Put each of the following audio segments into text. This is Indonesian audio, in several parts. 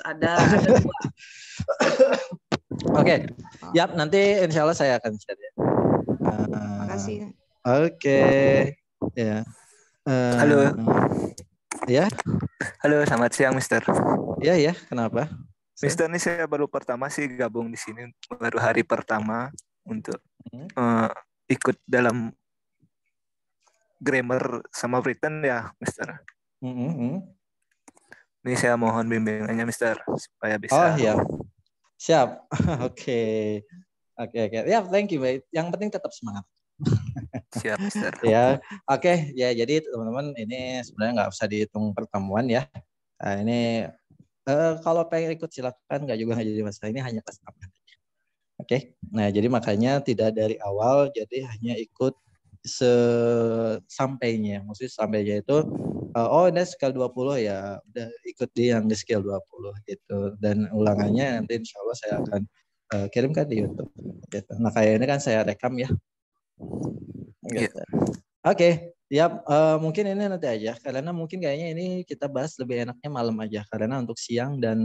ada dua. Oke. Yap, nanti insya Allah saya akan share ya. Makasih. Oke. Ya. Halo. Ya. Halo, selamat siang, Mister. Ya, kenapa? Mister, ini saya baru pertama sih gabung di sini, baru hari pertama untuk ikut dalam grammar sama written ya, Mister. Ini saya mohon bimbingannya, Mister, supaya bisa. Oh iya, siap. Oke. Ya, thank you, baik. Yang penting tetap semangat. Siap, Mister. Ya, oke. Ya, jadi teman-teman ini sebenarnya nggak usah dihitung pertemuan ya. Nah, ini kalau pengen ikut silakan, nggak jadi masalah. Ini hanya pas apa. Oke. Nah, jadi makanya tidak dari awal, jadi hanya ikut sampainya. Maksudnya sampainya itu ini skill 20 ya, udah ikut yang di skill 20 gitu. Dan ulangannya nanti insya Allah saya akan kirimkan di YouTube. Gitu. Nah, kayak ini kan saya rekam ya. Gitu. Oke. Ya, mungkin ini nanti aja karena mungkin kayaknya ini kita bahas lebih enaknya malam aja karena untuk siang dan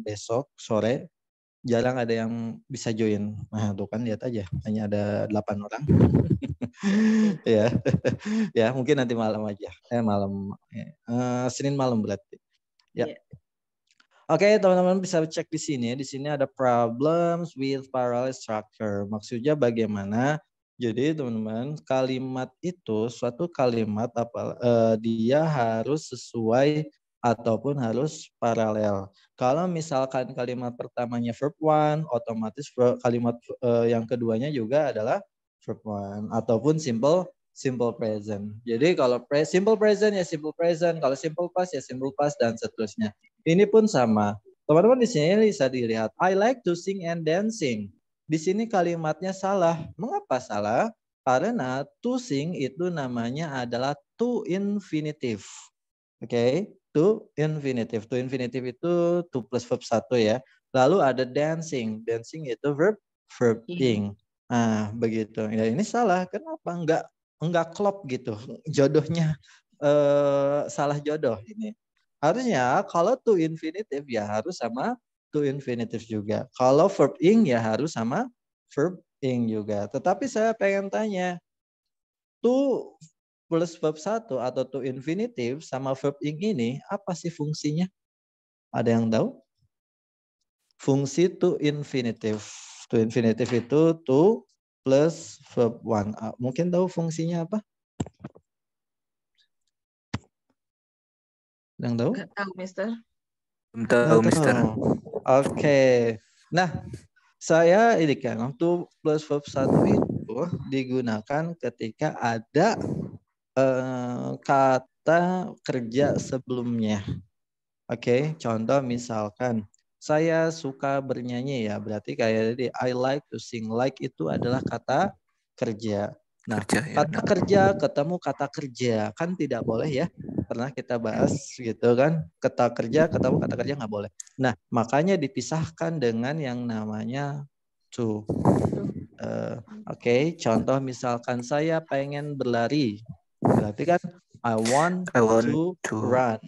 besok sore jarang ada yang bisa join. Nah, tuh kan lihat aja hanya ada 8 orang. Ya. Ya, mungkin nanti malam aja. Senin malam berarti. Ya. Oke, teman-teman bisa cek di sini. Di sini ada problems with parallel structure. Maksudnya bagaimana? Jadi teman-teman, kalimat itu suatu kalimat dia harus sesuai ataupun harus paralel. Kalau misalkan kalimat pertamanya verb one, otomatis kalimat yang keduanya juga adalah verb one ataupun simple present. Jadi kalau simple present ya simple present, kalau simple past ya simple past dan seterusnya. Ini pun sama. Teman-teman di sini bisa dilihat I like to sing and dancing. Di sini kalimatnya salah. Mengapa salah? Karena to sing itu namanya adalah to infinitive. Oke, to infinitive. To infinitive itu to plus verb 1 ya. Lalu ada dancing. Dancing itu verb ing. Nah, begitu. Ya, ini salah. Kenapa? Enggak klop gitu. Jodohnya salah jodoh ini. Harusnya kalau to infinitive ya harus sama to infinitive juga. Kalau verb ing ya harus sama verb ing juga. Tetapi saya pengen tanya, to plus verb 1 atau to infinitive sama verb ing ini apa sih fungsinya? Ada yang tahu? Fungsi to infinitive. To infinitive itu to plus verb 1. Mungkin tahu fungsinya apa? Yang tahu? Nggak tahu, Mister. Tahu, Mister. Oke. Nah, saya ini kan to plus verb 1 itu digunakan ketika ada kata kerja sebelumnya. Oke, contoh misalkan saya suka bernyanyi ya, berarti kayak di I like to sing. Like itu adalah kata kerja. Nah, kata kerja ketemu kata kerja kan tidak boleh ya. Pernah kita bahas gitu kan, kata kerja ketemu kata kerja nggak boleh. Nah, makanya dipisahkan dengan yang namanya to. Oke, contoh misalkan saya pengen berlari, berarti kan I want to run.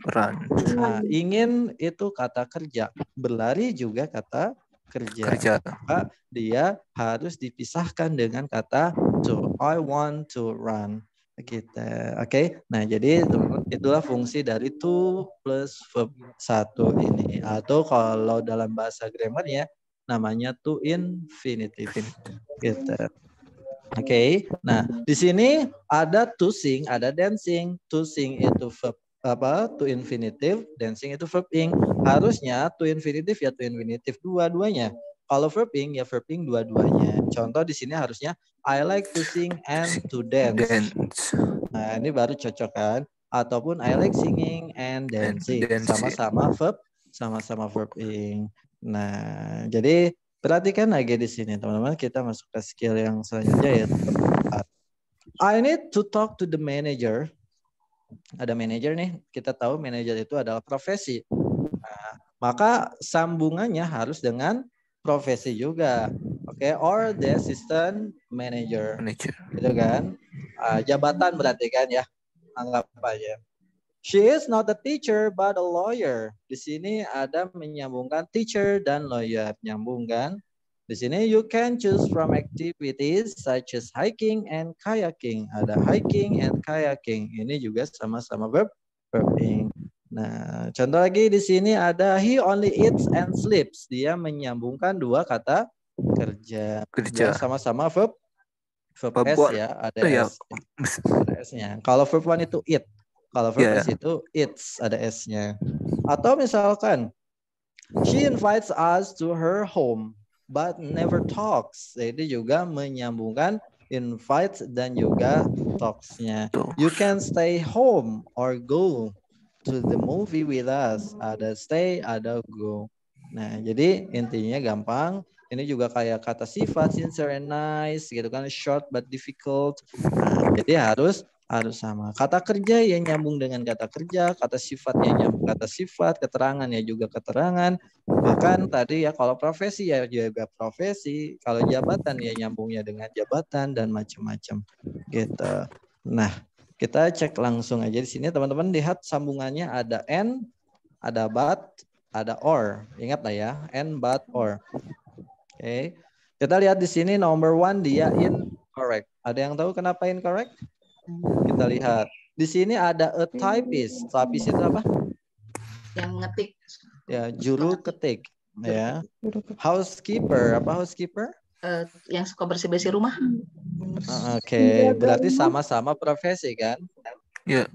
Nah, ingin itu kata kerja, berlari juga kata kerja. Maka dia harus dipisahkan dengan kata to. I want to run. Gitu. Oke. Nah, jadi itulah fungsi dari to plus verb 1 ini. Atau kalau dalam bahasa grammarnya namanya to infinitive. Gitu. Oke. Nah, di sini ada to sing, ada dancing. To sing itu verb to infinitive, dancing itu verb ing. Harusnya to infinitive ya to infinitive dua-duanya. Kalau verb ing ya verb ing dua-duanya. Contoh di sini harusnya I like to sing and to dance. Nah, ini baru cocok kan? Ataupun I like singing and dancing. Sama-sama verb ing. Nah, jadi perhatikan lagi di sini teman-teman, kita masuk ke skill yang selanjutnya yaitu I need to talk to the manager. Ada manager nih, kita tahu manager itu adalah profesi. Nah, maka sambungannya harus dengan profesi juga. Oke, or the assistant manager. Gitu kan? Jabatan berarti kan ya. Anggap aja. She is not a teacher but a lawyer. Di sini ada menyambungkan teacher dan lawyer. Nyambung kan? Di sini you can choose from activities such as hiking and kayaking. Ada hiking and kayaking. Ini juga sama-sama verbing. Nah, contoh lagi di sini ada he only eats and sleeps. Dia menyambungkan dua kata kerja. Kerja. Sama-sama verb S ya, ada ya. S. Ada S-nya. Kalau verb one itu eat. Kalau verb S itu it's, ada S-nya. Atau misalkan she invites us to her home but never talks. Jadi juga menyambungkan invites dan juga talks-nya. You can stay home or go to the movie with us. Ada stay, ada go. Nah, jadi intinya gampang. Ini juga kayak kata sifat, sincere and nice, gitu kan, short but difficult. Nah, jadi harus sama. Kata kerja yang nyambung dengan kata kerja, kata sifat yang nyambung kata sifat, keterangan ya juga keterangan. Bahkan tadi ya kalau profesi ya juga profesi, kalau jabatan ya nyambungnya dengan jabatan dan macam-macam gitu. Nah, kita cek langsung aja di sini teman-teman, lihat sambungannya ada and, ada but, ada or. Ingat lah ya, and, but, or. Oke. Kita lihat di sini nomor 1 dia incorrect. Ada yang tahu kenapa incorrect? Kita lihat. Di sini ada a typist. Typist itu apa? Yang ngetik. Ya, juru ketik. Ya. Housekeeper. Apa housekeeper? Yang suka bersih-bersih rumah. Oke, berarti sama-sama profesi kan? Ya.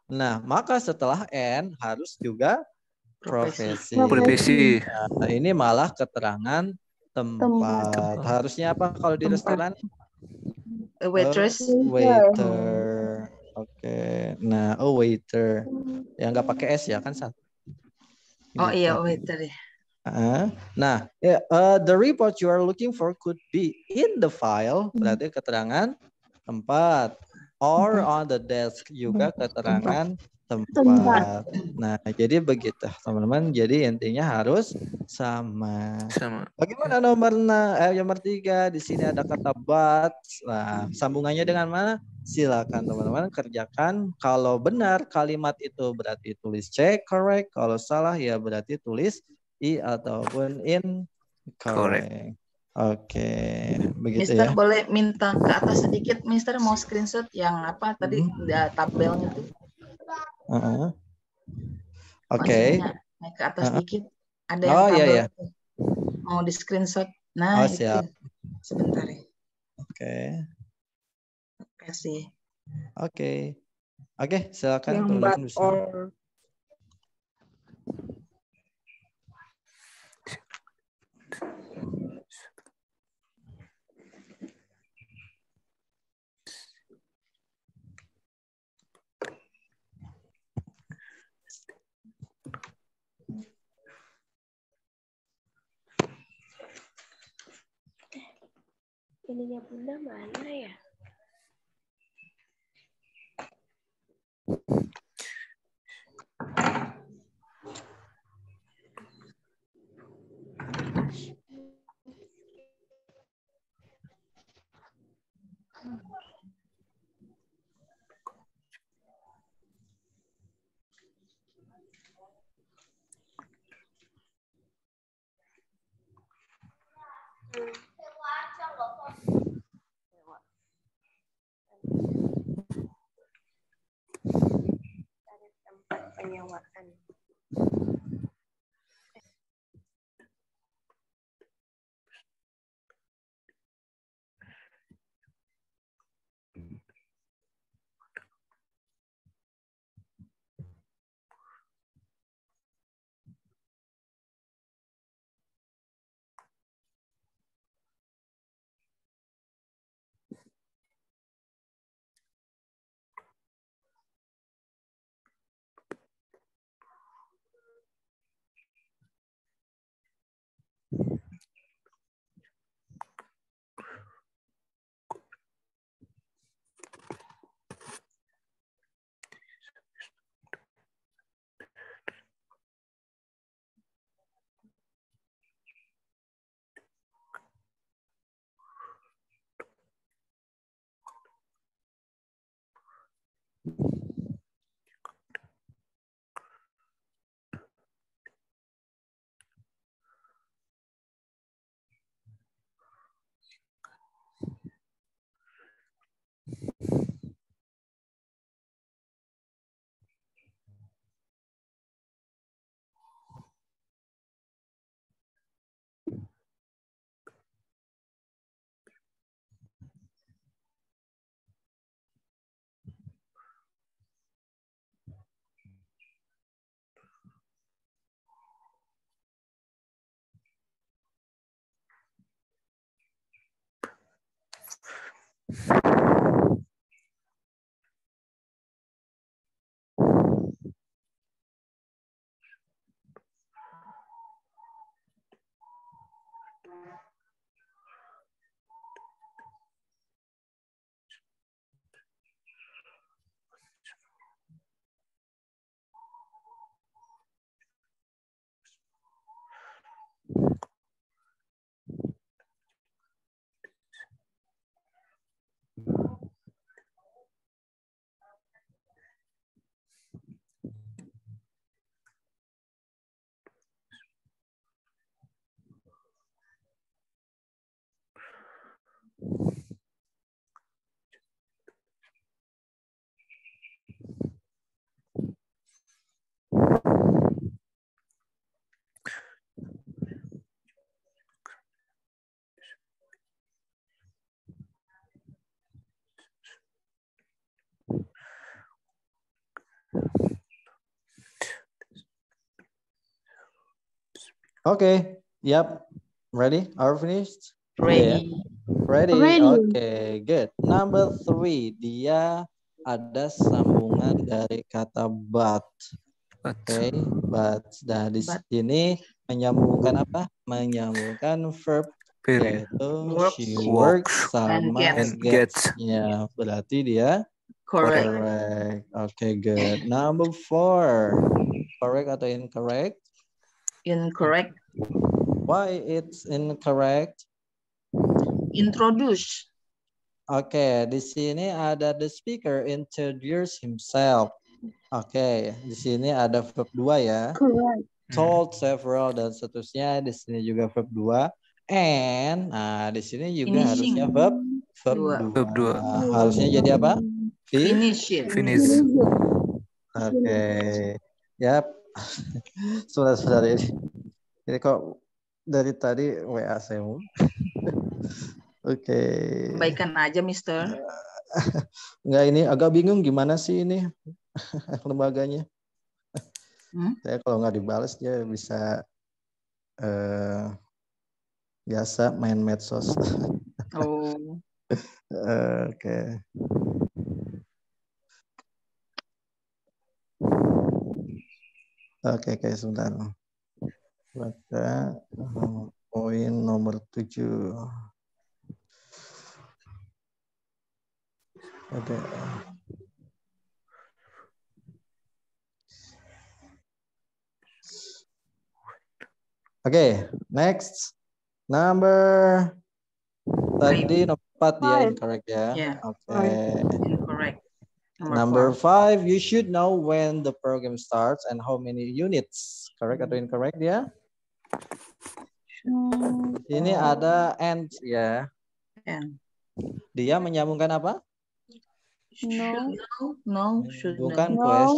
Nah, maka setelah N harus juga profesi. Nah, ini malah keterangan tempat. Harusnya apa kalau di restoran? Waitress. Waiter. Oke. Nah, waiter. Ya nggak pakai S ya kan? Oh iya, waiter ya. Nah, the report you are looking for could be in the file, berarti keterangan tempat, or on the desk, juga keterangan tempat. Nah, jadi begitu teman-teman. Jadi intinya harus sama. Bagaimana nomor 3? Di sini ada kata but. Nah, sambungannya dengan mana? Silakan teman-teman kerjakan. Kalau benar kalimat itu berarti tulis C, correct. Kalau salah ya berarti tulis I ataupun in, correct. Oke, begitu Mister ya. boleh minta ke atas sedikit, Mister mau screenshot yang apa tadi tabelnya tuh. Oke. Naik ke atas sedikit. Ada yang tabel. Iya. Mau di screenshot. Nah, siap. Itu. Sebentar ya. Oke. Terima kasih. Oke, silakan. Yang but or. Ininya Bunda mana ya? Dari tempat penyewaan. Okay. Yep. Ready? Are finished? Ready. Ready? Ready. Okay, good. Number 3, dia ada sambungan dari kata but. Oke, but. Nah, di But. sini menyambungkan apa? Menyambungkan verb, yaitu she works sama and gets. Ya, berarti dia Correct. correct. Okay, good. Number 4, correct atau incorrect? Incorrect. Why it's incorrect? Introduce. Oke, di sini ada the speaker introduce himself. Oke, di sini ada verb 2 ya. Correct. Told, several, dan seterusnya. Di sini juga verb 2. And, nah di sini juga Finishing. harusnya verb Dua. 2. Harusnya jadi apa? Finish it. Finish. Oke. Yap. Sebentar ini. Ini kok dari tadi WA saya. Oke. Baikkan aja, Mister. Enggak, ini agak bingung gimana sih ini lembaganya. Saya kalau nggak dibalas dia bisa biasa main medsos. Oh. Oke. Oke, sebentar. Baca poin nomor 7. Oke. Oke, next. Number tadi nomor 4 dia incorrect ya. Yeah. Oke. Incorrect. Number 5, you should know when the program starts and how many units. Correct atau incorrect dia? Ini ada and ya. And. Dia menyambungkan apa? No. Should Bukan know.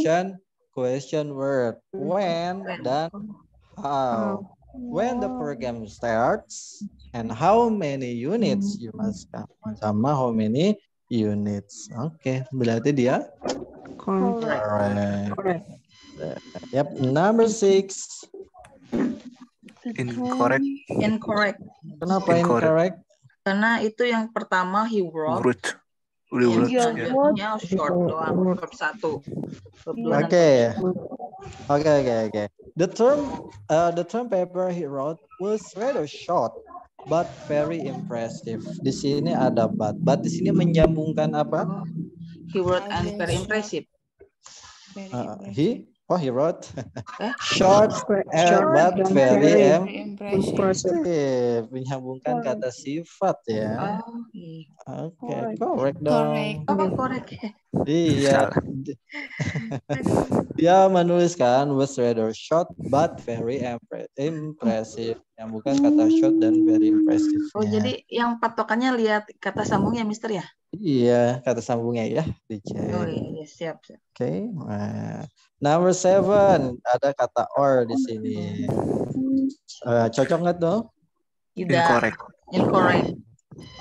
question word. When dan how. When the program starts and how many units you must count. Sama how many units. Oke, berarti dia correct. Yep, number 6. Incorrect. Kenapa incorrect? Karena itu yang pertama he wrote. Selanjutnya short doang, verb 1. Oke. The term paper he wrote was rather short but very impressive. Di sini ada but. But di sini menyambungkan apa? He wrote and very impressive. He wrote short but very impressive. Menyambungkan kata sifat ya. Oke, correct dong. Correct. Iya. Dia menuliskan was rather short but very impressive. Yang bukan kata short dan very impressive. Oh, jadi yang patokannya lihat kata sambungnya, Mister ya? Iya, kata sambungnya ya. Dicek. Oh iya, siap. Oke. Number 7 ada kata or di sini. Cocok nggak tuh? Incorrect.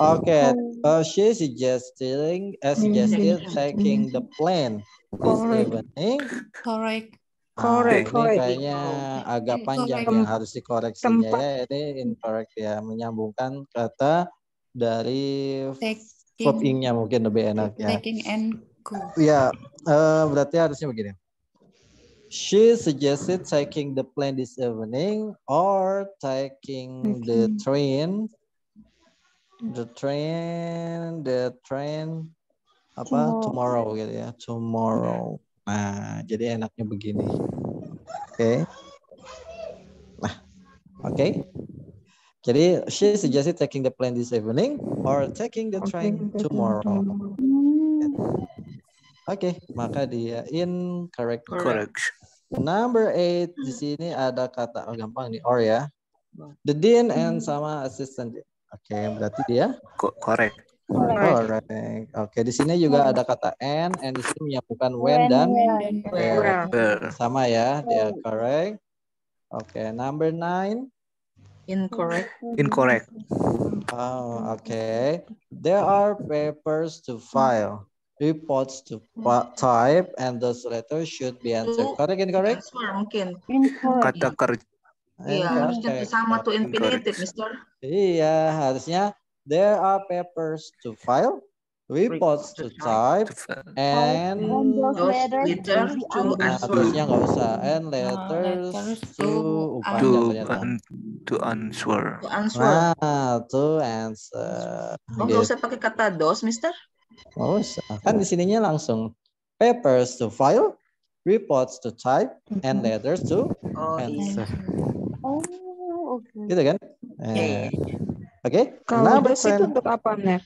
Okay. She suggested taking the plane this evening. Correct. Ini kayaknya agak panjang yang harus dikoreksinya ya. Ini incorrect ya, menyambungkan kata dari verb ing-nya mungkin lebih enak ya. Taking and go. Ya, berarti harusnya begini. She suggested taking the plane this evening or taking the train. The train tomorrow gitu ya. Tomorrow. Nah, jadi enaknya begini. Oke. Nah, oke. Jadi she suggested taking the plane this evening or taking the train tomorrow. Oke, maka dia incorrect. Number 8 di sini ada kata gampang nih or ya. The dean and sama assistant. Oke, berarti dia correct. Oke, di sini juga ada kata and di sini menyambungkan when dan where. Sama ya, dia correct. Oke, number 9. Incorrect. Oh, okay. There are papers to file, reports to type, and those letters should be answered. Correct, incorrect? Mungkin. Kata Iya, harusnya sama tuh infinitive, Mister. Iya, harusnya there are papers to file, reports to type, and those letters to answer. Harusnya nggak usah, and letters to panjang ternyata. To answer. Nah, to answer. Oh, nggak usah pakai kata those, Mister? Oh, kan di sininya langsung papers to file, reports to type, and letters to answer. Oh, oke. Gitu kan? Oke. Kalau those itu untuk apa, Ner?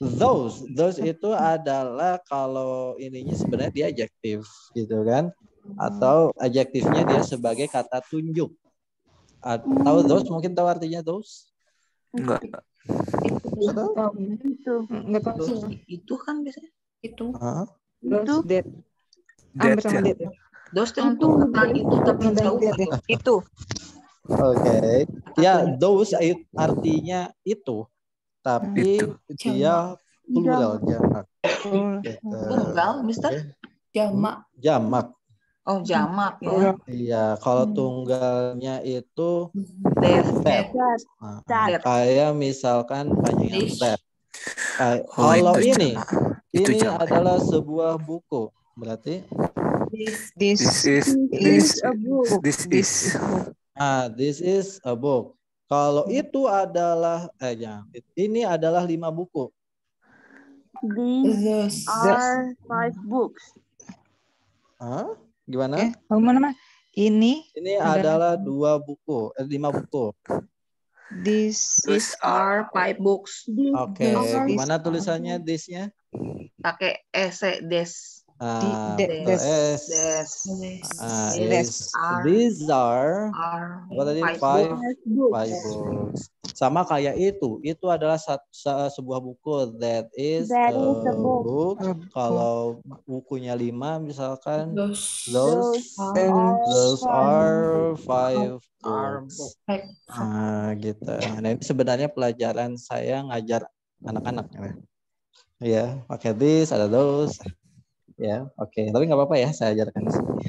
Those itu adalah kalau ininya sebenarnya dia adjektif gitu kan, atau adjektifnya dia sebagai kata tunjuk. Tahu those, mungkin tahu artinya those? Enggak. Itu kan biasanya. Itu. Those that. Hampir sama that. Those itu untuk kata itu tapi jauh. Itu. Oke. Ya, those artinya itu. Tapi dia plural, jamak. Tunggal, Mister? Jamak. Oh, jamak ya. Iya, kalau tunggalnya itu that. Kayak misalkan panjangnya that. Kalau ini adalah sebuah buku, berarti This is a book. This is a book. Kalau itu adalah ini adalah 5 buku. These are 5 books. Gimana? Mana? Ini adalah 2 buku, 5 buku. These are 5 books. Oke, gimana tulisannya this-nya? Pakai des. These are apa tadi? 5 books. Sama kayak itu adalah sebuah buku. That is a book. Kalau bukunya 5 misalkan, those are 5 books. Gitu. Nah, ini sebenarnya pelajaran saya ngajar anak-anak ya. Pakai this, ada those. Ya, oke. Tapi nggak apa-apa ya, saya ajarkan di sini.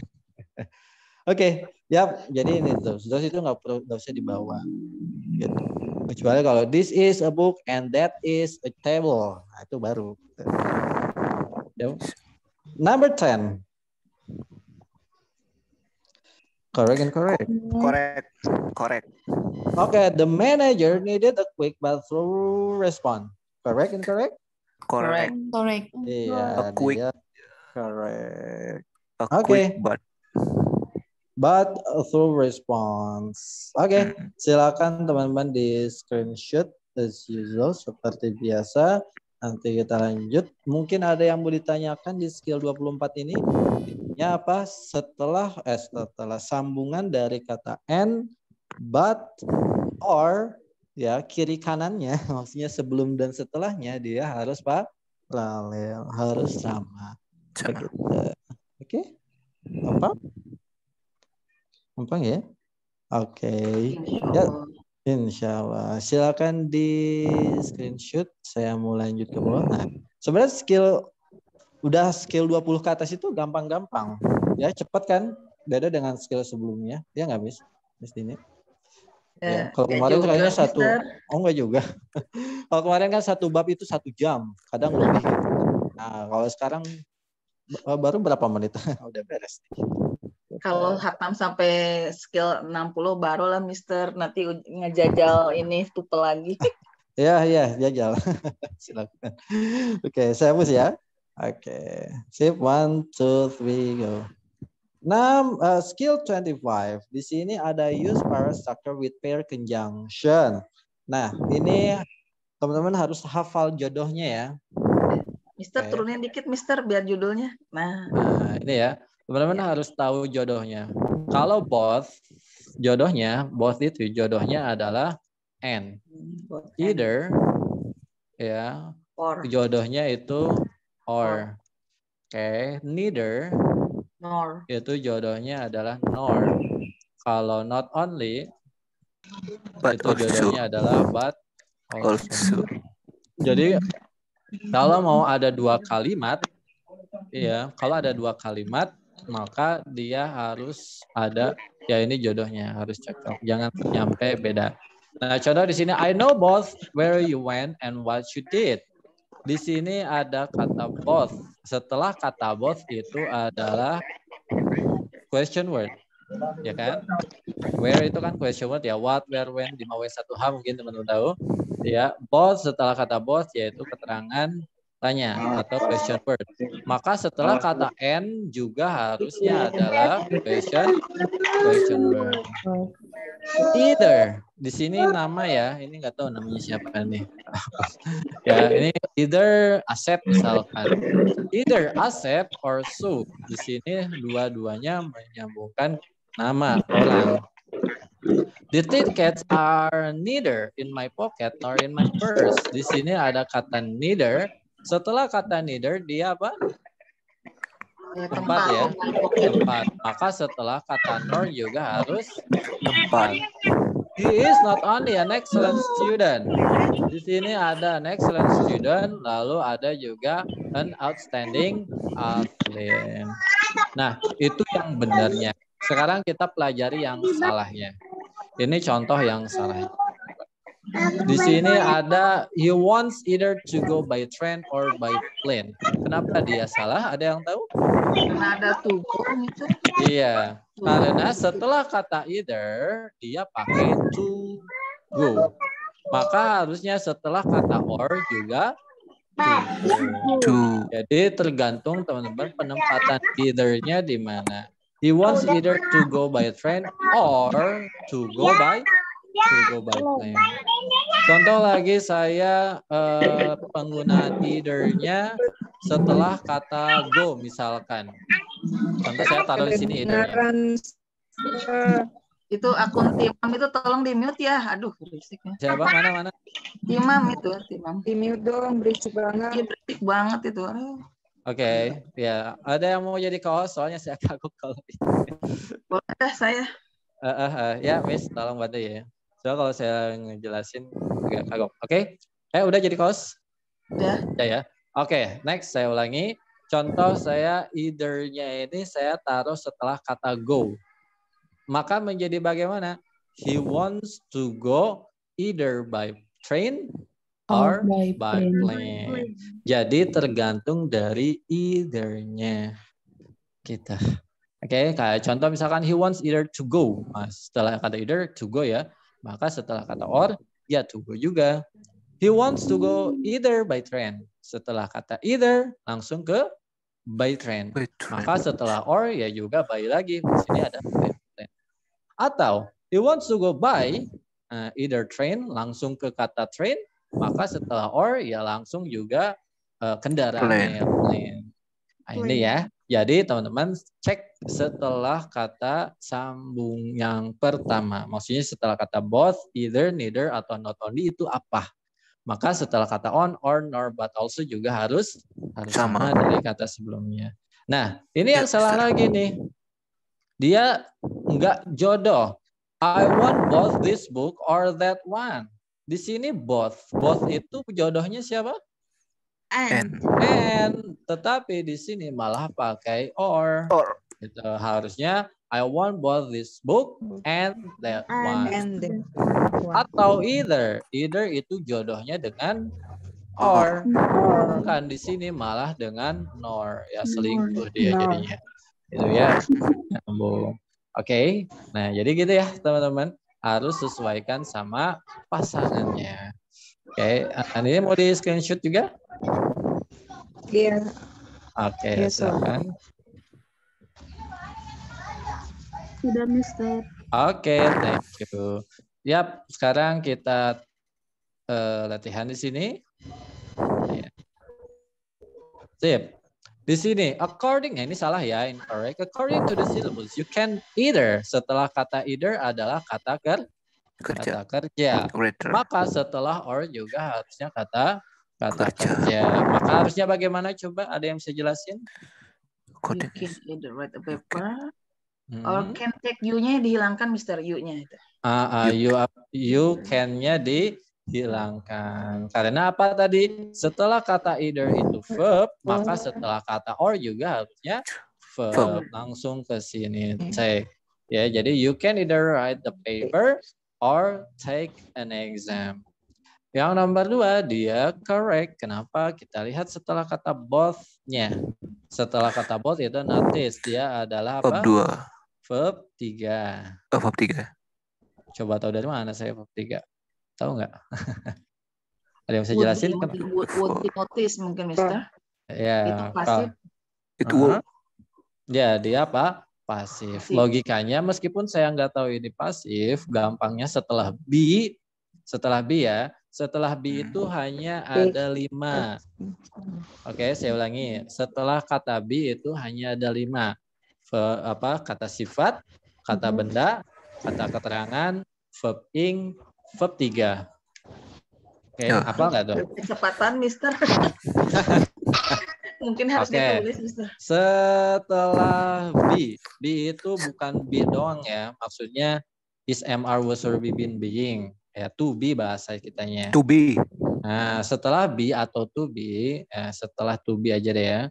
Oke, jadi ini those itu nggak usah dibawa. Gitu. Kecuali kalau this is a book and that is a table. Nah, itu baru. Number 10. Correct. Okay, the manager needed a quick but thorough response. Correct. Iya, correct. Quick but a thorough response. Oke, silakan teman-teman di screenshot as usual seperti biasa. Nanti kita lanjut. Mungkin ada yang mau ditanyakan di skill 24 ini. Intinya apa? Setelah sambungan dari kata and, but, or, ya kiri kanannya, maksudnya sebelum dan setelahnya dia harus paralel, harus sama. Oke? Gampang ya? Oke. Ya, insya Allah. Silakan di screenshot. Saya mau lanjut ke bawah. Nah, sebenarnya skill 20 ke atas itu gampang-gampang. Ya, cepat kan? Beda dengan skill sebelumnya. Ya nggak, Miss ini? Ya, kalau kemarin kayaknya enggak juga. Kalau kemarin kan 1 bab itu 1 jam, kadang lebih. Nah, kalau sekarang baru berapa menit? Udah beres. Kalau hatam sampai skill 60 barulah Mister nanti ngejajal ini tuple lagi. Ya, jajal. Silakan. Oke, saya hapus ya. Oke. Sip, 1, 2, 3, go. Skill 25. Di sini ada use para structure with pair conjunction. Nah, ini teman-teman harus hafal jodohnya ya. Mister, turunin dikit Mister biar judulnya. Nah, ini ya. Teman-teman harus tahu jodohnya. Kalau both itu jodohnya adalah and. Either ya. Or. Jodohnya itu or. Oke, neither nor. Itu jodohnya adalah nor. Kalau not only but itu also. Jodohnya adalah but also. Jadi kalau mau ada 2 kalimat, ya, kalau ada 2 kalimat, maka dia harus ada ya ini jodohnya harus cocok. Jangan nyampe beda. Nah, contoh di sini I know both where you went and what you did. Di sini ada kata both. Setelah kata both itu adalah question word. Ya kan? Where itu kan question word ya. What, where, when, 5W1H mungkin teman-teman tahu. Ya, both setelah kata both yaitu keterangan tanya atau question word. Maka setelah kata and juga harusnya adalah question word. Either di sini nama ya, ini nggak tahu namanya siapa nih. Ya, ini either Asep misalkan. Either Asep or Su. Di sini dua-duanya menyambungkan nama orang. The tickets are neither in my pocket nor in my purse. Di sini ada kata neither. Setelah kata neither, dia apa? Tempat ya. Tempat. Maka setelah kata nor juga harus tempat. He is not only an excellent student. Di sini ada an excellent student, lalu ada juga an outstanding athlete. Nah, itu yang benarnya. Sekarang kita pelajari yang salahnya. Ini contoh yang salahnya. Di sini ada he wants either to go by train or by plane. Kenapa dia salah? Ada yang tahu? Karena ada to go gitu. Iya, karena setelah kata either dia pakai to go. Maka harusnya setelah kata or juga to. Jadi tergantung teman-teman penempatan either-nya di mana. He wants either to go by train or to go by plane. Contoh lagi saya penggunaan either-nya setelah kata go misalkan. Contoh saya taruh di sini either-nya. Itu akun Timam itu tolong di-mute ya. Aduh, berisiknya. Siapa? Mana? Timam itu, Timam. Di-mute dong, berisik banget. Iya, berisik banget itu. Oke, ya. Ada yang mau jadi co-host soalnya saya kagok kalau ini. Boleh saya. Ya, Miss, tolong bantu ya. So kalau saya ngejelasin agak kagok. Oke. Udah jadi host? Udah. Ya. Oke, next saya ulangi. Contoh saya either-nya ini saya taruh setelah kata go. Maka menjadi bagaimana? He wants to go either by train or by plane. Jadi tergantung dari either-nya kita. Oke, kayak contoh misalkan he wants either to go. Nah, setelah kata either to go ya. Maka setelah kata or, ya to go juga. He wants to go either by train. Setelah kata either, langsung ke by train. Maka setelah or, ya juga by lagi. Di sini ada by train. Atau, he wants to go by either train, langsung ke kata train. Maka setelah or, ya langsung juga kendaraannya plane. Nah, ini ya. Jadi teman-teman cek setelah kata sambung yang pertama. Maksudnya setelah kata both, either, neither, atau not only itu apa. Maka setelah kata on, or, nor, but also juga harus sama dari kata sebelumnya. Nah, ini yang salah lagi nih. Dia enggak jodoh. I want both this book or that one. Di sini both. Both itu jodohnya siapa? And. Tetapi di sini malah pakai or. Gitu. Harusnya I want both this book and that one. Atau either. Either itu jodohnya dengan or. Kan di sini malah dengan nor. Ya selingkuh dia jadinya. Itu ya. Nyambung. Oke. Nah, jadi gitu ya teman-teman. Harus sesuaikan sama pasangannya. Oke. Ini mau di screenshot juga? Iya. Oke, silakan. Sudah, Mister. Oke, thank you. Yap, sekarang kita latihan di sini. Ya. Sip. Di sini, according, ini salah ya, incorrect. According to the syllabus, you can either. Setelah kata either adalah kata kerja. Maka setelah or juga harusnya kata kerja. Maka harusnya bagaimana? Coba ada yang bisa jelasin? You can either write a paper or can take you-nya dihilangkan, Mister, you-nya itu. You can-nya dihilangkan. Karena apa tadi? Setelah kata either itu verb, maka setelah kata or juga harusnya verb. Langsung ke sini. Cek. Ya, jadi you can either write the paper or take an exam. Yang nomor 2, dia correct. Kenapa? Kita lihat setelah kata both-nya. Setelah kata both itu notice dia adalah apa? Verb 2. Verb 3. Verb 3. Coba tahu dari mana saya verb 3? Tahu nggak? Ada yang bisa jelasin? Would be notice mungkin, Mister. Ya. Itu pasif. Itu would. Ya, dia apa? Pasif. Logikanya meskipun saya nggak tahu ini pasif, gampangnya setelah be ya, setelah be itu hanya ada 5. Oke, saya ulangi. Setelah kata be itu hanya ada 5. Kata sifat, kata benda, kata keterangan, verb ing, verb 3. Oke, apa nggak tuh? Kecepatan, Mister. Mungkin harus ditulis, Mister. Setelah be itu bukan be doang ya. Maksudnya is, am, are, was, or, be, been, being. Ya, to be bahasa kitanya. To be. Nah, setelah be atau to be, setelah to be aja deh ya.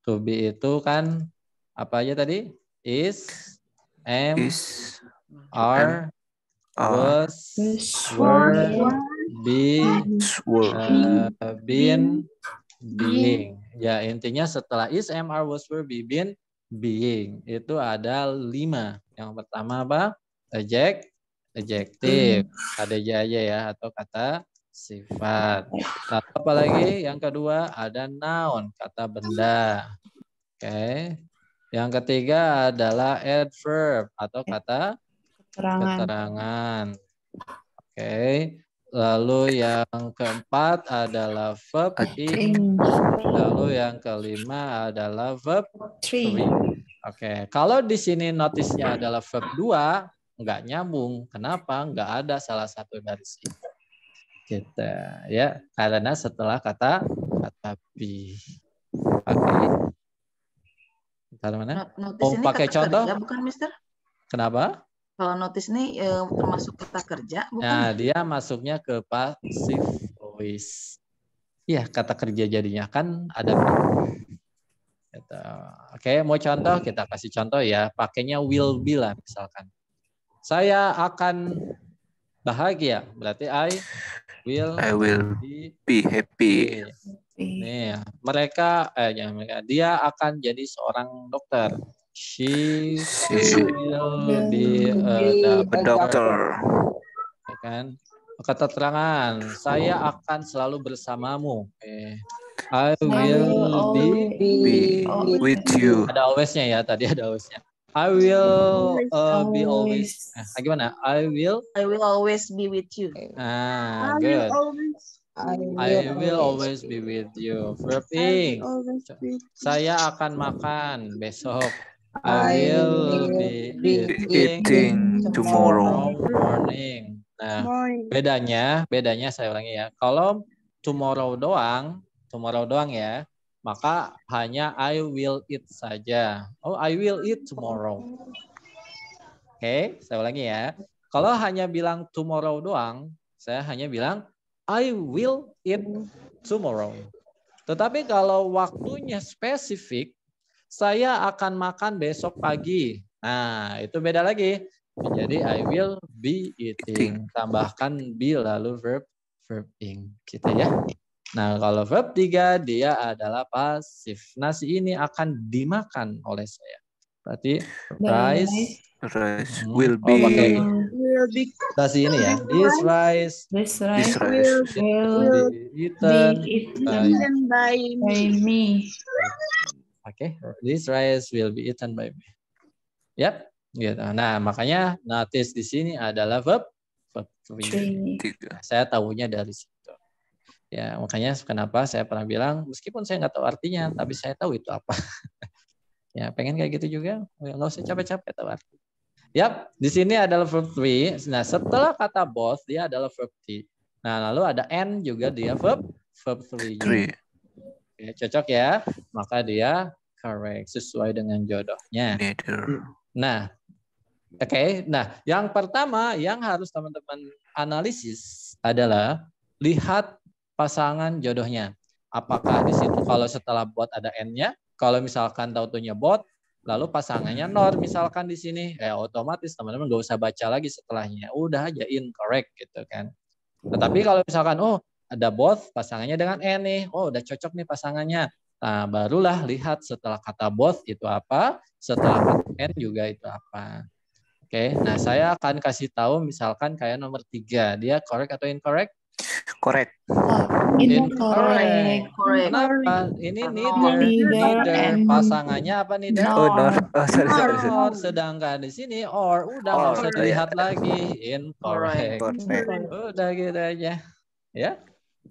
To be itu kan apa aja tadi? Is, am, are, was, were, be, been, being. Ya, intinya setelah is, am, are, was, were, be, been, being. Itu ada 5. Yang pertama apa? Adjective. Ada aja ya, atau kata sifat. Lalu apa lagi? Yang kedua ada noun, kata benda. Oke. Yang ketiga adalah adverb, atau kata keterangan. Oke. Lalu yang keempat adalah verb ing. Lalu yang kelima adalah verb 3. Oke. Kalau di sini notisnya adalah verb 2, nggak nyambung. Kenapa? Nggak ada salah satu dari sini. Gitu ya. Karena setelah kata be. Oke. Bentar, mana? Notis ini pakai kata contoh? kerja, bukan, Mister? Kenapa? Kalau notis ini termasuk kata kerja, bukan? Nah, dia masuknya ke passive voice. Iya, kata kerja jadinya kan ada. Gitu. Oke, mau contoh? Kita kasih contoh ya. Pakainya will be lah misalkan. Saya akan bahagia. Berarti I will be happy. Nih, dia akan jadi seorang dokter. She will be a doctor. Ya kan? Kata terangan, saya akan selalu bersamamu. I will be with you. Ada always-nya ya, tadi ada always-nya. I will be always. Gimana? I will always be with you. Good. I will always be with you. Verb ing. Saya akan makan besok. I will be eating tomorrow morning. Nah, bedanya saya ulangi ya. Kalau tomorrow doang ya, maka hanya I will eat saja. Oh, I will eat tomorrow. Oke, saya ulangi ya. Kalau hanya bilang tomorrow doang, saya hanya bilang I will eat tomorrow. Tetapi kalau waktunya spesifik, saya akan makan besok pagi. Nah, itu beda lagi. Jadi I will be eating. Tambahkan be lalu verb ing. Gitu ya. Nah, kalau verb 3 dia adalah pasif. Nasi ini akan dimakan oleh saya. Berarti rice will be nasi ini ya. This rice will be eaten by me. Oke, this rice will be eaten by me. Yap, gitu. Nah, makanya notice di sini adalah verb 3. Saya tahunya dari situ. Ya, makanya kenapa saya pernah bilang, meskipun saya nggak tahu artinya, tapi saya tahu itu apa. Ya, pengen kayak gitu juga, nggak usah capek-capek tahu arti. Yap, di sini adalah verb 3. Nah, setelah kata both, dia adalah verb 3. Nah, lalu ada and juga dia verb 3. Ya, cocok ya, maka dia correct sesuai dengan jodohnya. Nah, oke. Nah, yang pertama yang harus teman-teman analisis adalah lihat pasangan jodohnya. Apakah di situ kalau setelah both ada and-nya, kalau misalkan tautunya both, lalu pasangannya nor misalkan di sini, otomatis teman-teman nggak usah baca lagi setelahnya, udah aja incorrect gitu kan. Tetapi kalau misalkan ada both pasangannya dengan n nih, udah cocok nih pasangannya. Nah, barulah lihat setelah kata both itu apa, setelah kata n juga itu apa. Oke, nah saya akan kasih tahu misalkan kayak nomor 3, dia correct atau incorrect? Correct. Incorrect. Correct. Kenapa? Ini Neither neither. and Pasangannya apa neither? Nor. Sorry. Nor. Sedangkan di sini udah nggak usah dilihat lagi. Incorrect. Udah gitu aja. Ya.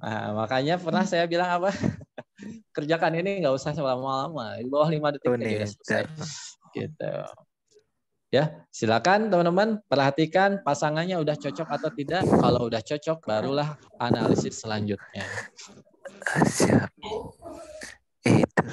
Nah, makanya pernah saya bilang apa? Kerjakan ini nggak usah lama-lama. Di bawah 5 detik aja udah selesai. Gitu. Ya, silakan teman-teman perhatikan pasangannya udah cocok atau tidak. Kalau udah cocok, barulah analisis selanjutnya. Siap. Itu.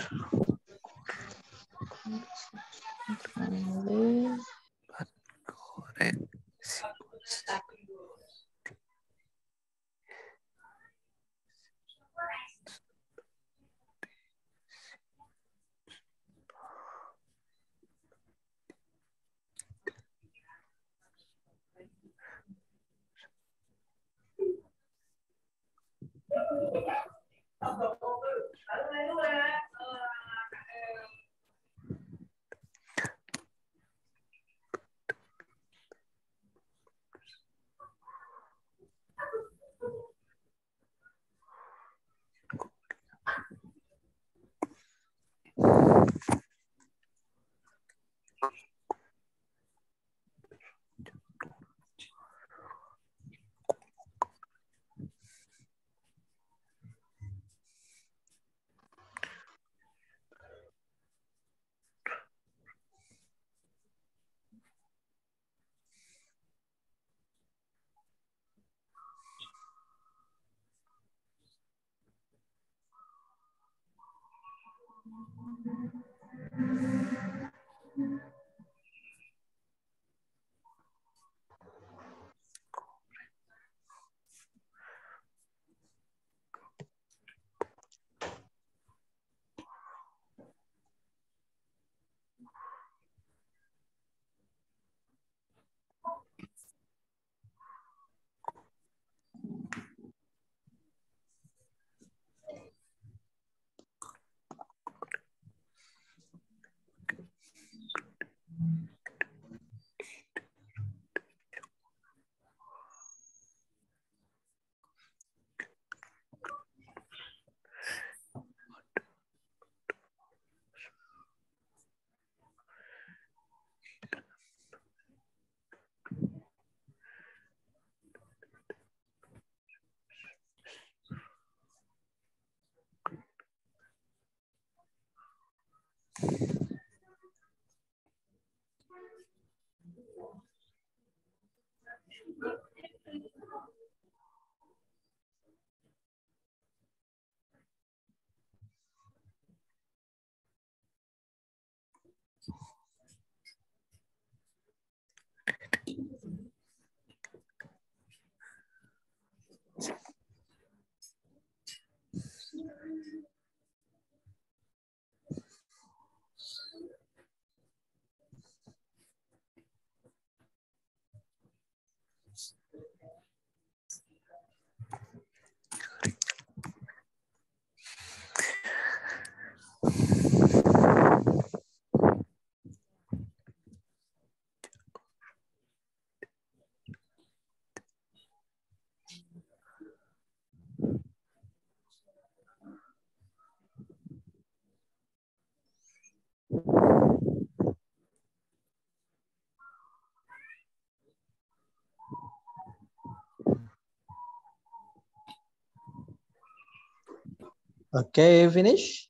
Oke, finish?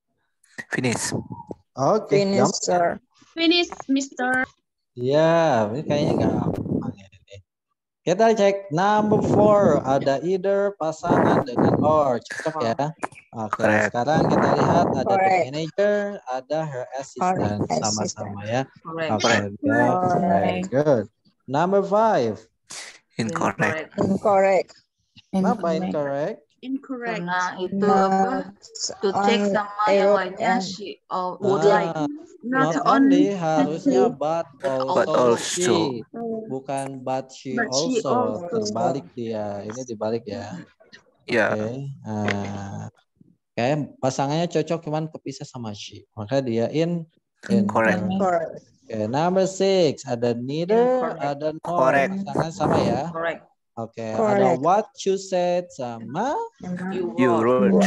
Finish, Oke, gampang. sir. Finish, Mister. Ya, ini kayaknya gampang ya ini. Kita cek number 4, ada either pasangan dengan or, cocok ya. Oke, sekarang kita lihat ada the manager, ada her assistant, sama-sama ya. Oke, very good. Number 5. Incorrect. Incorrect. Kenapa incorrect? Incorrect. Karena itu apa? To check sama yang lainnya she would like. Not Not only, on harusnya but But also also. she. Bukan but she But she also. also. Terbalik dia. Ini dibalik ya. Ya. Oke. Nah, kayak pasangannya cocok cuman kepisah sama she. Maka dia Correct. incorrect. Oke, number 6. Ada neither, Incorrect. ada nor. Correct. Pasangan sama ya. Correct. Oke, ada what you said sama You wrote.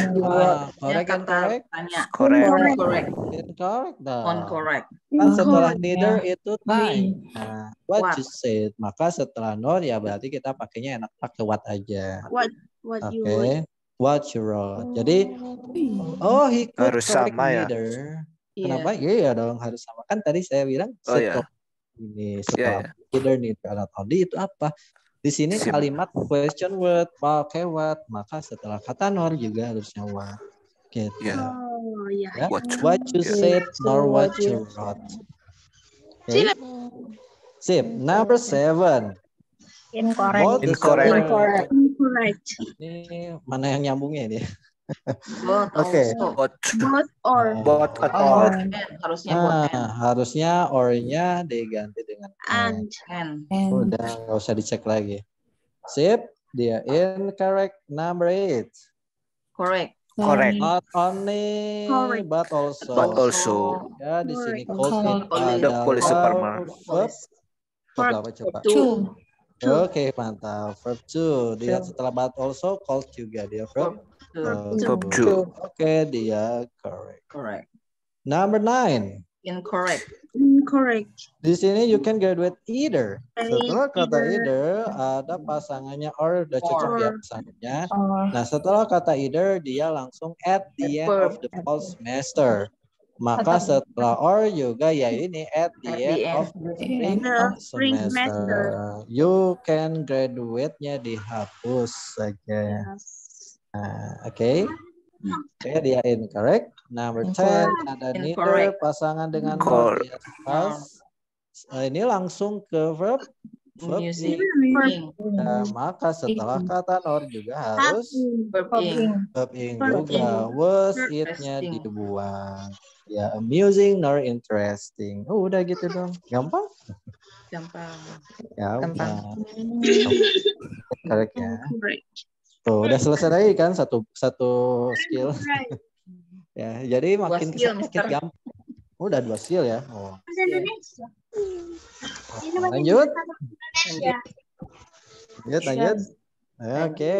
correct and correct. Tanya. Correct. Correct. Incorrect dong. On correct. Kan setelah neither itu time. Nah, what What? you said. Maka setelah nor ya berarti kita pakainya enak pakai what aja. What you wrote. Oke. What you wrote. Jadi he could Harus correct sama ya. neither. Iya. Kenapa? Iya dong harus sama. Kan tadi saya bilang Oh, iya. setelah neither not only itu apa? Di sini Sim. kalimat question word pakai what, maka setelah kata nor juga harusnya what. Gitu. Ya. Oh, yeah. Ya. What What you said nor what you wrote. Okay. Sip. Number 7. Incorrect. Incorrect. Incorrect. Ini mana yang nyambungnya ini? Both Oke. also. Both or. Both Oh, or. and. Harusnya both and. Harusnya or-nya diganti dengan And. And. Udah nggak usah dicek lagi. Sip. Dia incorrect. Number 8. Correct. Correct. Not only Correct. but also. But also. Ya di sini Correct. called The police adalah verb. Verb apa coba? Two. Oke, mantap. Verb to. Dia setelah but also called juga dia verb. Verb to. Oke, dia correct. Correct. Number 9. Incorrect. Incorrect. Di sini you can graduate either. Setelah kata Either. either ada pasangannya or udah cocok Or. ya pasangannya. Nah, setelah kata either dia langsung at the end of the fall semester. Maka setelah or juga ya ini at the end of the spring Spring semester. You can graduate-nya dihapus saja. Nah, oke. Oke, dia incorrect. Number 10 ada neither Incorrect. pasangan dengan Correct. dia pas. Ini langsung ke verb. Music. Nah, maka setelah kata nor juga harus Verb ing. verb ing Verb juga. ing. Was it-nya Interesting. dibuang. Ya, amusing nor interesting. Udah gitu dong. Gampang? Gampang. Gampang. Correct ya. Correct. Tuh, udah selesai lagi kan satu skill. Right. Ya, jadi makin skill, kesana makin Mister. gampang. Udah 2 skill ya. Oh. Indonesia. Lanjut. Lanjut. Oke,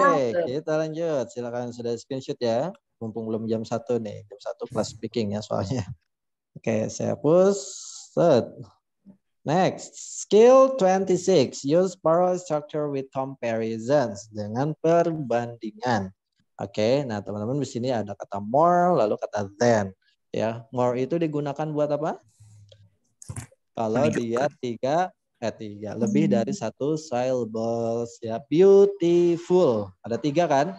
kita lanjut. Silakan sudah screenshot ya. Mumpung belum jam 1 nih. Jam 1 kelas speaking ya soalnya. Oke, saya hapus. Set. Next, skill 26. Use parallel structure with comparisons. Dengan perbandingan. Oke, nah teman-teman di sini ada kata more, lalu kata than. Ya, more itu digunakan buat apa? Kalau dia tiga lebih dari satu syllables ya. Beautiful ada 3 kan?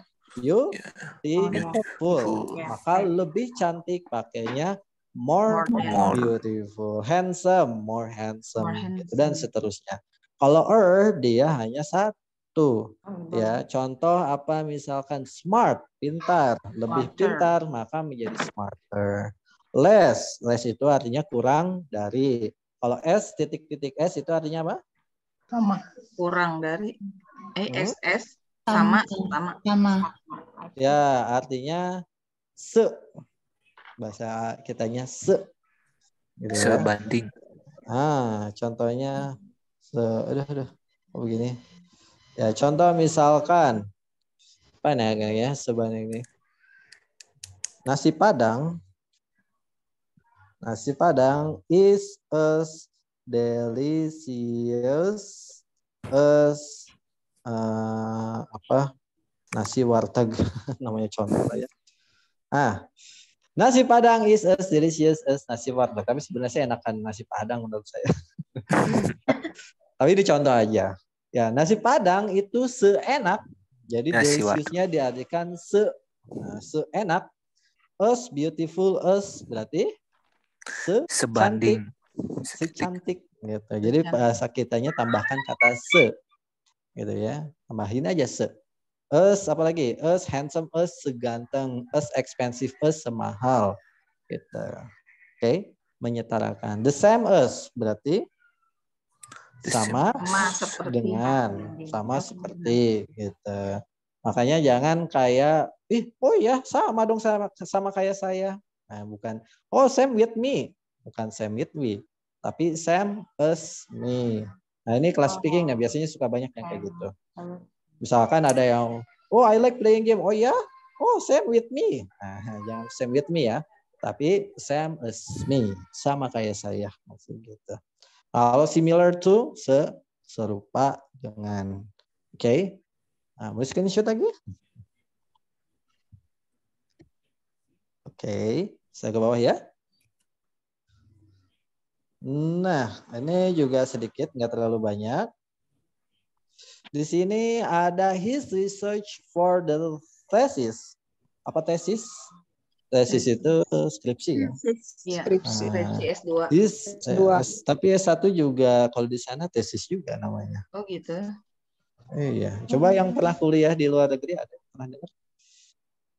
Beautiful. Maka lebih cantik pakainya more beautiful. Handsome, more handsome. Gitu, dan seterusnya. Kalau dia hanya 1. Ya, contoh apa misalkan smart, pintar, lebih pintar maka menjadi smarter. Less itu artinya kurang dari. Kalau S titik-titik S itu artinya apa? Sama. Kurang dari. SS sama. Ya, artinya bahasa kitanya gitu ya. Sebanding. Contohnya begini. Ya, contoh misalkan apa nih ya sebanding ini. Nasi Padang is as delicious as nasi warteg namanya contoh lah ya. Nasi Padang is as delicious as nasi warteg. Tapi sebenarnya enakan nasi Padang menurut saya. Tapi ini contoh aja. Ya, nasi Padang itu seenak. Jadi delicious-nya diartikan seenak. As beautiful as berarti sebanding. Secantik gitu. Jadi bahasa kitanya tambahkan kata se. Gitu ya. Tambahin aja se. Us apa lagi? Us handsome, us seganteng, us expensive, us semahal. Gitu. Oke, menyetarakan. The same us berarti sama sama seperti gitu. Makanya jangan kayak oh ya sama dong sama kayak saya. Nah, bukan same with me, bukan same with we, tapi same as me. Nah, ini class speaking ya biasanya suka banyak yang kayak gitu. Misalkan ada yang I like playing game. Oh ya? Same with me. Nah, jangan same with me ya, tapi same as me, sama kayak saya maksud gitu. Kalau similar to serupa dengan. Oke. Nah, mau screenshot lagi? Oke, saya ke bawah ya. Nah, ini juga sedikit, nggak terlalu banyak. Di sini ada his research for the thesis. Apa tesis? Tesis itu skripsi ya. Skripsi S2. Tapi S1 juga kalau di sana tesis juga namanya. Oh gitu. Iya, coba yang pernah kuliah di luar negeri ada pernah dengar?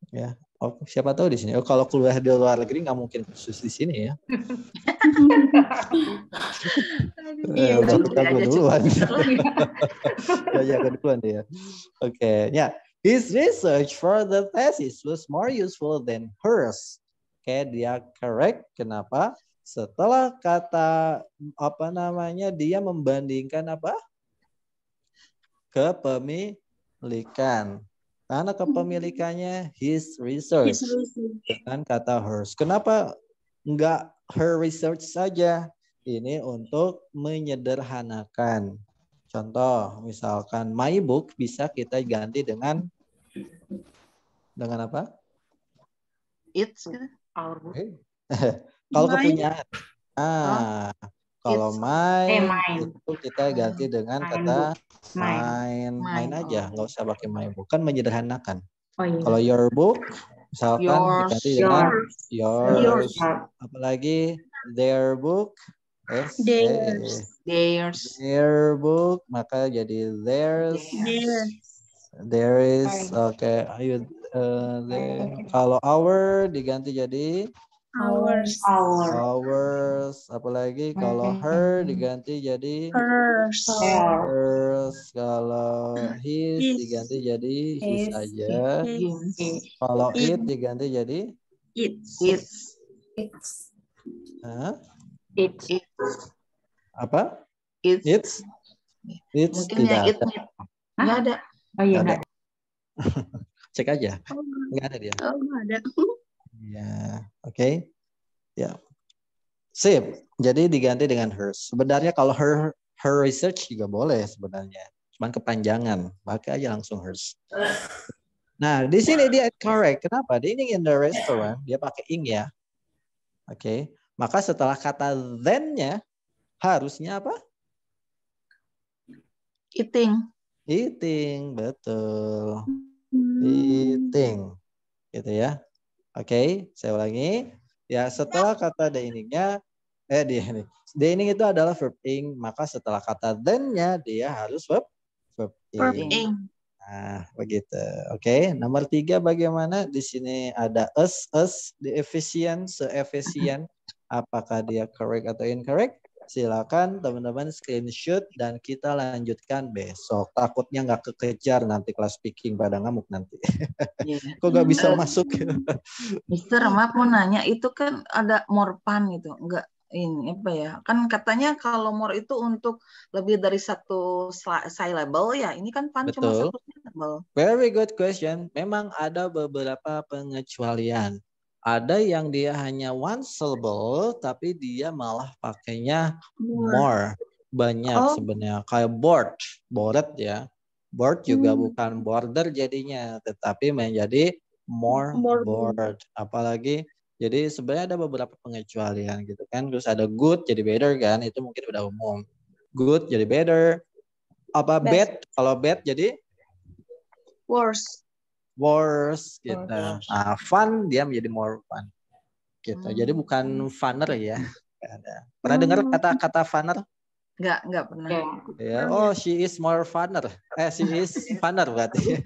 Ya, siapa tahu di sini. Kalau kuliah di luar negeri nggak mungkin khusus di sini ya. Udah ketahuan duluan. Banyak duluan dia. Oke, ya. His research for the thesis was more useful than hers. Oke, dia correct. Kenapa? Setelah kata dia membandingkan kepemilikan. Karena kepemilikannya his research dengan kata hers. Kenapa enggak her research saja? Ini untuk menyederhanakan. Contoh, misalkan my book bisa kita ganti dengan apa? It's our book. Kalau kepunyaan. Kalau mine itu kita ganti dengan kata mine aja, nggak usah pakai my book, kan menyederhanakan. Kalau your book, misalkan diganti dengan yours. Apalagi their book, their book, maka jadi theirs. There is, oke. Kalau our diganti jadi Ours. Apalagi kalau her diganti jadi Hers. Kalau his diganti jadi his aja. Kalau it diganti jadi It's. Apa? It's mungkin tidak ada. Nggak ada. Nggak ada. Cek aja. Nggak ada dia. Nggak ada. Ya, oke. Ya. Sip. Jadi diganti dengan hers. Sebenarnya kalau her research juga boleh sebenarnya. Cuman kepanjangan. Pakai aja langsung hers. Nah, di sini dia correct. Kenapa? Dining in the restaurant, dia pakai ing ya. Oke. Maka setelah kata then-nya harusnya apa? Eating, betul. Eating. Gitu ya. Oke, saya ulangi. Ya, setelah kata dining-nya dining itu adalah verb ing, maka setelah kata then-nya dia harus verb ing. Nah, begitu. Oke, nomor 3 bagaimana? Di sini ada us, di efisien, se-efisien. Apakah dia correct atau incorrect? Silakan teman-teman screenshot dan kita lanjutkan besok. Takutnya nggak kekejar nanti kelas speaking pada ngamuk nanti. Kok nggak bisa masuk? Mister, maaf mau nanya, itu kan ada more fun gitu, nggak ini apa ya? Kan katanya kalau more itu untuk lebih dari satu syllable ya. Ini kan fun cuma satu syllable. Very good question. Memang ada beberapa pengecualian. Ada yang dia hanya one syllable, tapi dia malah pakainya more. Banyak sebenarnya. Kayak board ya. Board juga bukan border jadinya, tetapi menjadi more board. Apalagi, jadi sebenarnya ada beberapa pengecualian gitu kan. Terus ada good jadi better kan, itu mungkin udah umum. Good jadi better. Apa bad? Kalau bad jadi worse gitu. Nah, fun dia menjadi more fun gitu. Jadi bukan funner ya. Ada. Pernah dengar kata-kata funner? Nggak pernah. Ya, oh she is more funner. She is funner berarti.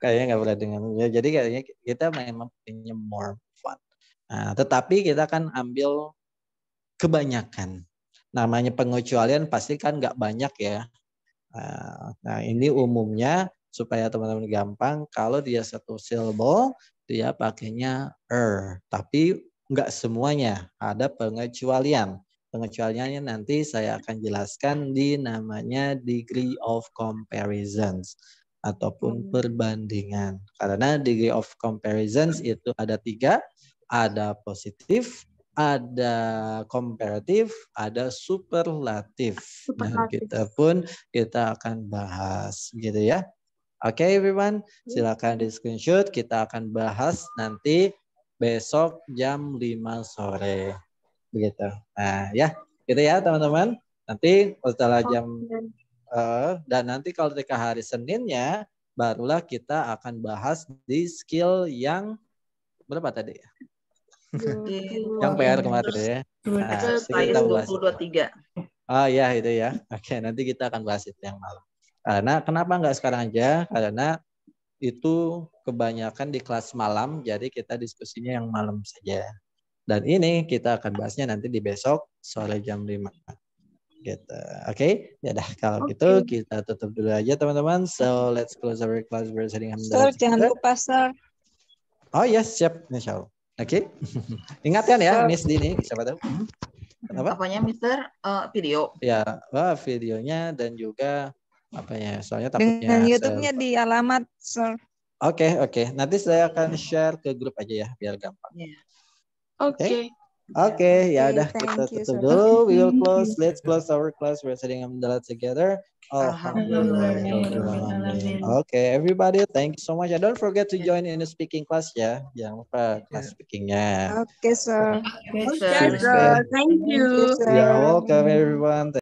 Kayaknya nggak pernah dengar. Ya, jadi kayaknya kita memang punya more fun. Nah, tetapi kita kan ambil kebanyakan. Namanya pengecualian pasti kan nggak banyak ya. Nah, ini umumnya supaya teman-teman gampang. Kalau dia satu syllable, dia pakainya Tapi nggak semuanya. Ada pengecualian. Pengecualiannya nanti saya akan jelaskan di namanya degree of comparisons ataupun perbandingan. Karena degree of comparisons itu ada 3, ada positif, ada komparatif, ada superlatif. Nah, kita akan bahas gitu ya. Oke, everyone, silakan di screenshot. Kita akan bahas nanti besok jam 5 sore. Begitu. Nah, ya, gitu ya teman-teman. Nanti setelah jam dan nanti kalau ketika hari Seninnya barulah kita akan bahas di skill yang berapa tadi ya? Yang PR kemarin ya. Nah, kita bahas 20-23. Oh ya itu ya. Oke, nanti kita akan bahas itu yang malam. Karena kenapa nggak sekarang aja? Karena itu kebanyakan di kelas malam, jadi kita diskusinya yang malam saja. Dan ini kita akan bahasnya nanti di besok sore jam 5. Gitu. Oke, ya dah kalau gitu kita tutup dulu aja teman-teman. So let's close our class bersama. Sir, jangan lupa, Sir. Oh yes, siap, insyaallah. Oke. Ingatkan ya, Miss Dini, siapa tahu. Kenapa? Apanya, Mister? Video. Ya, videonya dan juga apanya? Soalnya takutnya Dengan YouTube-nya di alamat, Sir. Oke. Nanti saya akan share ke grup aja ya, biar gampang. Yeah. Oke, ya udah kita thank you, tutup sir. dulu. We will close. Let's close our class. We're sitting together. Alhamdulillah. Okay, everybody, thank you so much. And don't forget to join in the speaking class ya. Jangan lupa kelas speakingnya. Oke, Sir. Okay, sir. Sir, thank you. Sir. You're welcome, everyone.